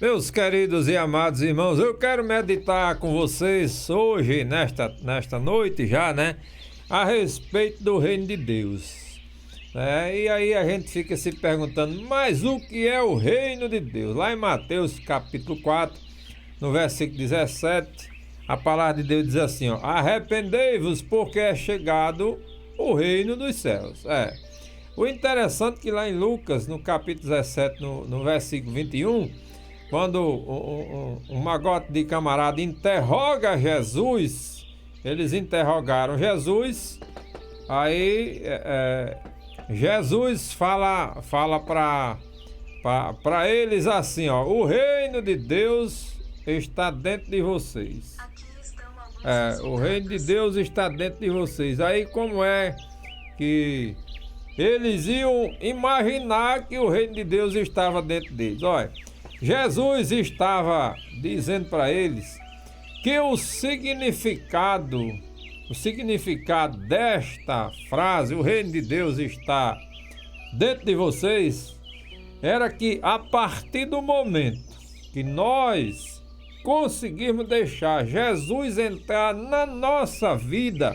Meus queridos e amados irmãos, eu quero meditar com vocês hoje, nesta noite já, né? A respeito do reino de Deus. E aí a gente fica se perguntando, mas o que é o reino de Deus? Lá em Mateus capítulo 4, no versículo 17, a palavra de Deus diz assim, ó: arrependei-vos porque é chegado o reino dos céus. O interessante é que lá em Lucas, no capítulo 17, no versículo 21, quando um magote de camarada interroga Jesus, eles interrogaram Jesus, aí Jesus fala para eles assim, ó: o reino de Deus está dentro de vocês. O reino de Deus está dentro de vocês. Aí como é que eles iam imaginar que o reino de Deus estava dentro deles? Olha, Jesus estava dizendo para eles que o significado desta frase, o reino de Deus está dentro de vocês, era que a partir do momento que nós conseguirmos deixar Jesus entrar na nossa vida,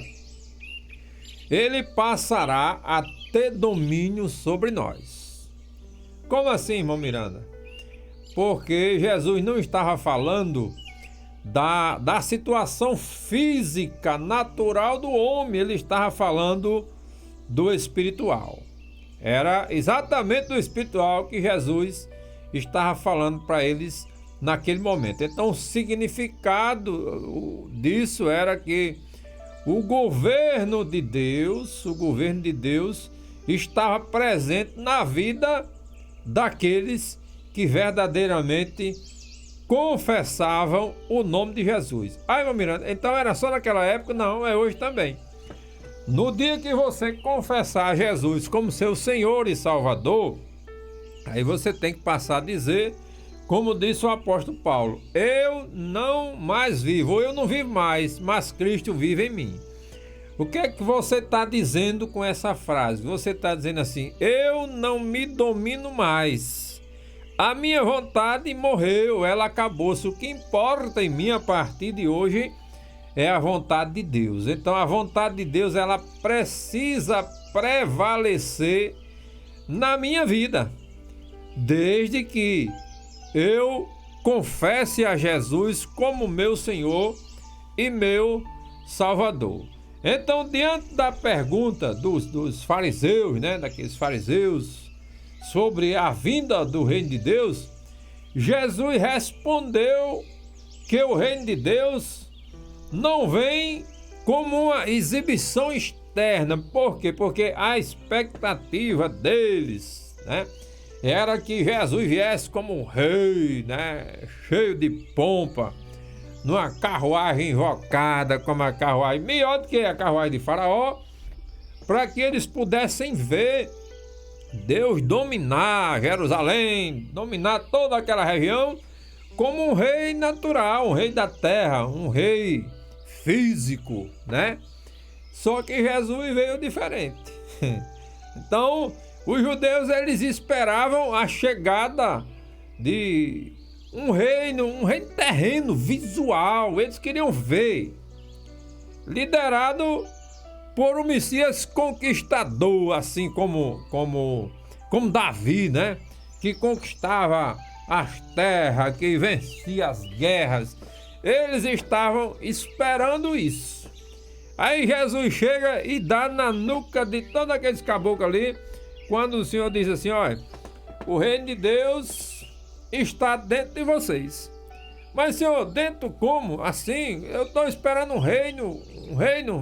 ele passará a ter domínio sobre nós. Como assim, irmão Miranda? Porque Jesus não estava falando da situação física, natural do homem, ele estava falando do espiritual. Era exatamente do espiritual que Jesus estava falando para eles naquele momento. Então o significado disso era que o governo de Deus estava presente na vida daqueles que verdadeiramente confessavam o nome de Jesus. Meu Miranda, então era só naquela época? Não, é hoje também. No dia que você confessar Jesus como seu Senhor e Salvador, aí você tem que passar a dizer, como disse o apóstolo Paulo: eu não mais vivo, ou eu não vivo mais, mas Cristo vive em mim. O que é que você está dizendo com essa frase? Você está dizendo assim: eu não me domino mais. A minha vontade morreu, ela acabou-se. O que importa em mim a partir de hoje é a vontade de Deus. Então a vontade de Deus, ela precisa prevalecer na minha vida, desde que eu confesse a Jesus como meu Senhor e meu Salvador. Então, diante da pergunta dos fariseus, daqueles fariseus, sobre a vinda do reino de Deus, Jesus respondeu que o reino de Deus não vem como uma exibição externa. Por quê? Porque a expectativa deles, era que Jesus viesse como um rei, cheio de pompa, numa carruagem invocada, como a carruagem, melhor do que a carruagem de Faraó, para que eles pudessem ver Deus dominar Jerusalém, dominar toda aquela região como um rei natural, um rei da terra, um rei físico, Só que Jesus veio diferente. Então, os judeus, eles esperavam a chegada de um reino terreno, visual. Eles queriam ver, liderado por um Messias conquistador, assim como Davi, que conquistava as terras, que vencia as guerras. Eles estavam esperando isso. Aí Jesus chega e dá na nuca de todos aqueles caboclos ali, quando o Senhor diz assim: olha, o reino de Deus está dentro de vocês. Mas, Senhor, dentro como? Assim, eu estou esperando um reino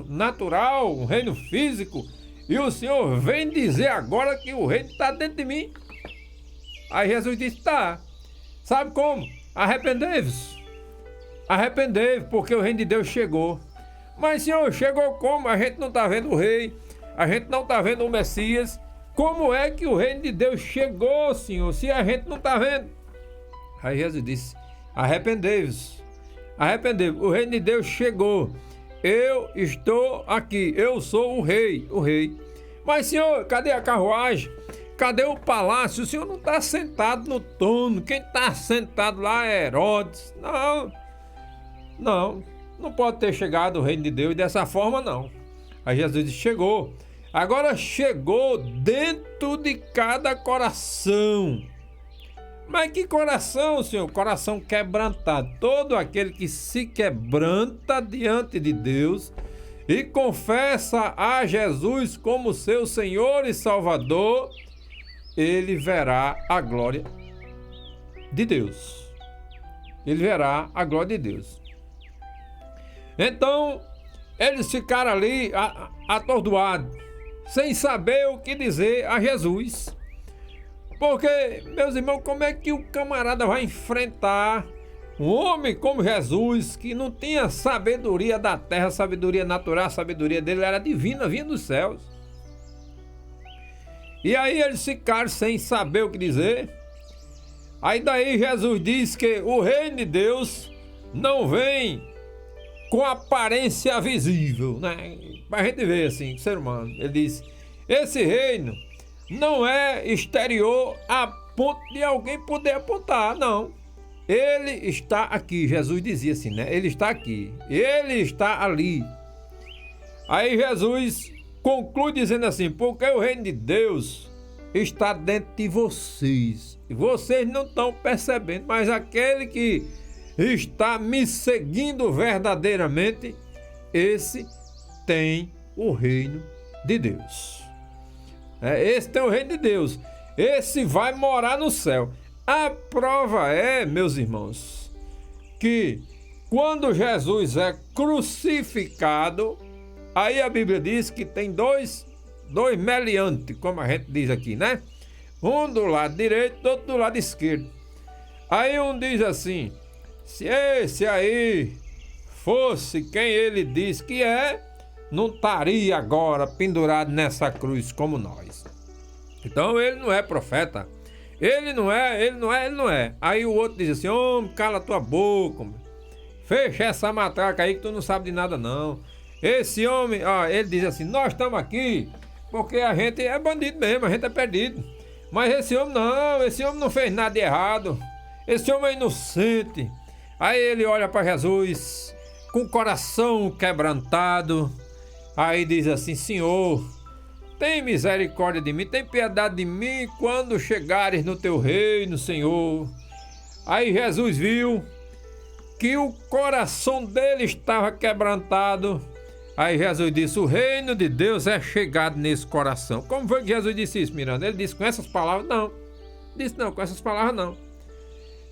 natural, um reino físico, e o Senhor vem dizer agora que o reino está dentro de mim. Aí Jesus disse: tá. Sabe como? Arrependei-vos, porque o reino de Deus chegou. Mas, Senhor, chegou como? A gente não está vendo o rei, a gente não está vendo o Messias. Como é que o reino de Deus chegou, Senhor, se a gente não está vendo? Aí Jesus disse: arrependei-vos, o reino de Deus chegou, eu estou aqui, eu sou o rei. Mas, Senhor, cadê a carruagem? cadê o palácio? O Senhor não está sentado no trono. Quem está sentado lá é Herodes. Não pode ter chegado o reino de Deus dessa forma, não. Aí Jesus disse, chegou. Agora chegou dentro de cada coração. Mas que coração, Senhor? Coração quebrantado. Todo aquele que se quebranta diante de Deus e confessa a Jesus como seu Senhor e Salvador, ele verá a glória de Deus. Ele verá a glória de Deus. Então, eles ficaram ali atordoados, sem saber o que dizer a Jesus. Porque, meus irmãos, como é que o camarada vai enfrentar um homem como Jesus, que não tinha sabedoria da terra, sabedoria natural, a sabedoria dele era divina, vinha dos céus. E aí eles ficaram sem saber o que dizer. Aí daí Jesus diz que o reino de Deus não vem com aparência visível, né? Pra gente ver assim, ser humano. Ele diz, esse reino não é exterior a ponto de alguém poder apontar, não. Ele está aqui, Jesus dizia assim, né? Ele está aqui, ele está ali. Aí Jesus conclui dizendo assim, porque o reino de Deus está dentro de vocês. E vocês não estão percebendo, mas aquele que está me seguindo verdadeiramente, esse tem o reino de Deus. Esse tem o reino de Deus. Esse vai morar no céu. A prova é, meus irmãos, que quando Jesus é crucificado, aí a Bíblia diz que tem dois meliantes, como a gente diz aqui, né? Um do lado direito, outro do lado esquerdo. Aí um diz assim, se esse aí fosse quem ele diz que é, não estaria agora pendurado nessa cruz como nós. Então ele não é profeta. Ele não é. Aí o outro diz assim, homem, cala tua boca, fecha essa matraca aí que tu não sabe de nada não. Esse homem, ele diz assim, nós estamos aqui porque a gente é bandido mesmo, a gente é perdido. Mas esse homem não fez nada de errado. Esse homem é inocente. Aí ele olha para Jesus com o coração quebrantado. Aí diz assim, Senhor, tem misericórdia de mim, tem piedade de mim quando chegares no teu reino, Senhor. Aí Jesus viu que o coração dele estava quebrantado. Aí Jesus disse, o reino de Deus é chegado nesse coração. Como foi que Jesus disse isso, Miranda? Ele disse com essas palavras? Não. Disse não, com essas palavras não.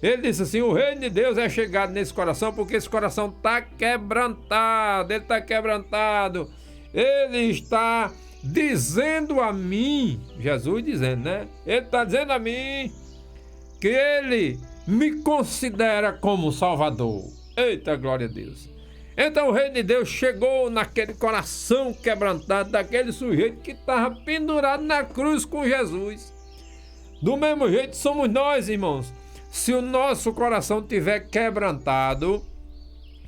Ele disse assim, o reino de Deus é chegado nesse coração porque esse coração está quebrantado. Ele está quebrantado. Ele está dizendo a mim, Jesus dizendo, né? Ele está dizendo a mim que ele me considera como Salvador. Eita, glória a Deus. Então o reino de Deus chegou naquele coração quebrantado daquele sujeito que estava pendurado na cruz com Jesus. Do mesmo jeito somos nós, irmãos. Se o nosso coração tiver quebrantado,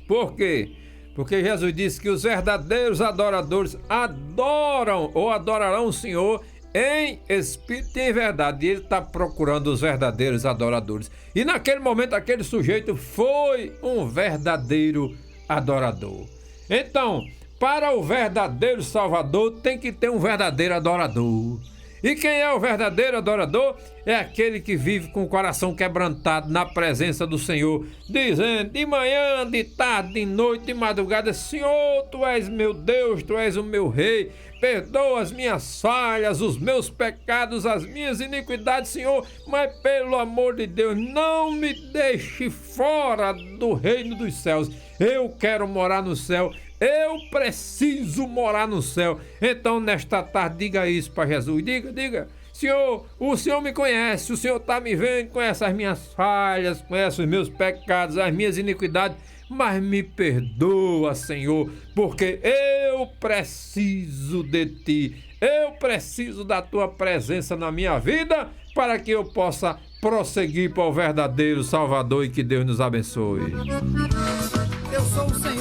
por quê? Porque Jesus disse que os verdadeiros adoradores adoram ou adorarão o Senhor em espírito e em verdade. E ele está procurando os verdadeiros adoradores. E naquele momento, aquele sujeito foi um verdadeiro adorador. Então, para o verdadeiro Salvador, tem que ter um verdadeiro adorador. E quem é o verdadeiro adorador? É aquele que vive com o coração quebrantado na presença do Senhor, dizendo de manhã, de tarde, de noite, de madrugada, Senhor, Tu és meu Deus, Tu és o meu Rei, perdoa as minhas falhas, os meus pecados, as minhas iniquidades, Senhor, mas pelo amor de Deus, não me deixe fora do reino dos céus. Eu quero morar no céu. Eu preciso morar no céu. Então, nesta tarde, diga isso para Jesus. Diga. Senhor, o Senhor me conhece. O Senhor está me vendo, conhece as minhas falhas, conhece os meus pecados, as minhas iniquidades. Mas me perdoa, Senhor, porque eu preciso de Ti. Eu preciso da Tua presença na minha vida para que eu possa prosseguir para o verdadeiro Salvador e que Deus nos abençoe. Eu sou o Senhor.